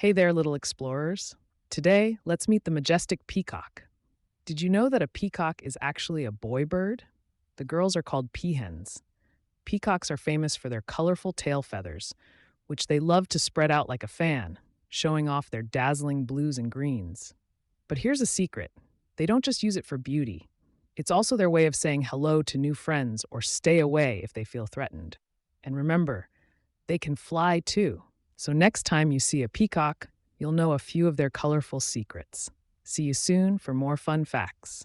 Hey there, little explorers. Today, let's meet the majestic peacock. Did you know that a peacock is actually a boy bird? The girls are called peahens. Peacocks are famous for their colorful tail feathers, which they love to spread out like a fan, showing off their dazzling blues and greens. But here's a secret: they don't just use it for beauty, it's also their way of saying hello to new friends or stay away if they feel threatened. And remember, they can fly too. So next time you see a peacock, you'll know a few of their colorful secrets. See you soon for more fun facts.